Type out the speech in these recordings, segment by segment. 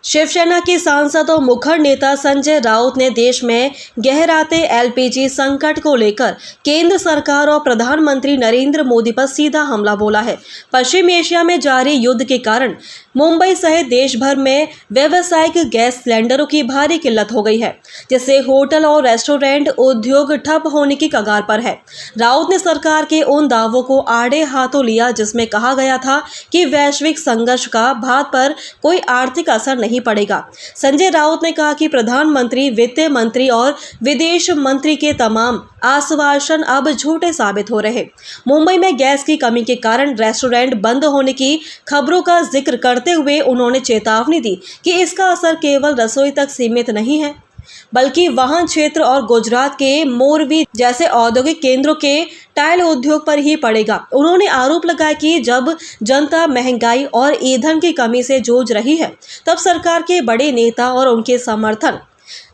शिवसेना के सांसद और मुखर नेता संजय राउत ने देश में गहराते एलपीजी संकट को लेकर केंद्र सरकार और प्रधानमंत्री नरेंद्र मोदी पर सीधा हमला बोला है। पश्चिम एशिया में जारी युद्ध के कारण मुंबई सहित देश भर में व्यावसायिक गैस सिलेंडरों की भारी किल्लत हो गई है, जिससे होटल और रेस्टोरेंट उद्योग ठप होने की कगार पर है। राउत ने सरकार के उन दावों को आड़े हाथों लिया जिसमें कहा गया था कि वैश्विक संघर्ष का भारत पर कोई आर्थिक असर नहीं पड़ेगा। संजय राउत ने कहा कि प्रधानमंत्री, वित्त मंत्री और विदेश मंत्री के तमाम आश्वासन अब झूठे साबित हो रहे। मुंबई में गैस की कमी के कारण रेस्टोरेंट बंद होने की खबरों का जिक्र करते हुए उन्होंने चेतावनी दी कि इसका असर केवल रसोई तक सीमित नहीं है, बल्कि वाहन क्षेत्र और गुजरात के मोरबी जैसे औद्योगिक केंद्रों के टाइल उद्योग पर ही पड़ेगा। उन्होंने आरोप लगाया कि जब जनता महंगाई और ईंधन की कमी से जूझ रही है, तब सरकार के बड़े नेता और उनके समर्थन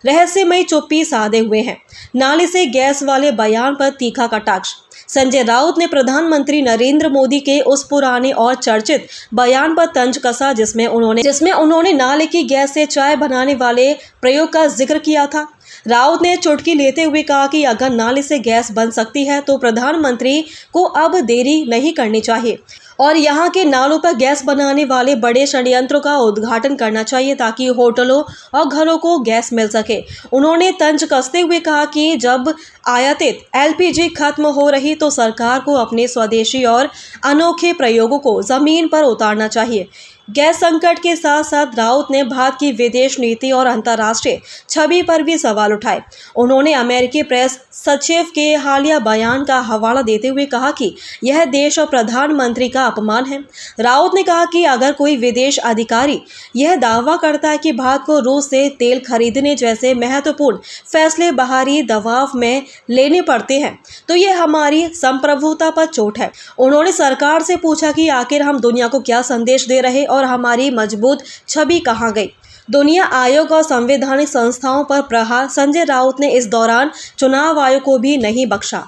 रहस्यमयी चुप्पी साधे हुए हैं। नाली से गैस वाले बयान पर तीखा कटाक्ष। संजय राउत ने प्रधानमंत्री नरेंद्र मोदी के उस पुराने और चर्चित बयान पर तंज कसा जिसमें उन्होंने नाले की गैस से चाय बनाने वाले प्रयोग का जिक्र किया था। राउत ने चुटकी लेते हुए कहा कि अगर नाले से गैस बन सकती है तो प्रधानमंत्री को अब देरी नहीं करनी चाहिए और यहाँ के नालों पर गैस बनाने वाले बड़े षड्यंत्रों का उद्घाटन करना चाहिए ताकि होटलों और घरों को गैस मिल सके। उन्होंने तंज कसते हुए कहा कि जब आयातित एलपीजी खत्म हो रही तो सरकार को अपने स्वदेशी और अनोखे प्रयोगों को जमीन पर उतारना चाहिए। गैस संकट के साथ साथ राउत ने भारत की विदेश नीति और अंतर्राष्ट्रीय छवि पर भी सवाल उठाए। उन्होंने अमेरिकी प्रेस सचिव के हालिया बयान का हवाला देते हुए कहा कि यह देश और प्रधानमंत्री का अपमान है। राउत ने कहा कि अगर कोई विदेश अधिकारी यह दावा करता है कि भारत को रूस से तेल खरीदने जैसे महत्वपूर्ण फैसले बाहरी दबाव में लेने पड़ते हैं तो यह हमारी संप्रभुता पर चोट है। उन्होंने सरकार से पूछा कि आखिर हम दुनिया को क्या संदेश दे रहे और हमारी मजबूत छवि कहाँ गई। दुनिया आयोग और संवैधानिक संस्थाओं पर प्रहार। संजय राउत ने इस दौरान चुनाव आयोग को भी नहीं बख्शा।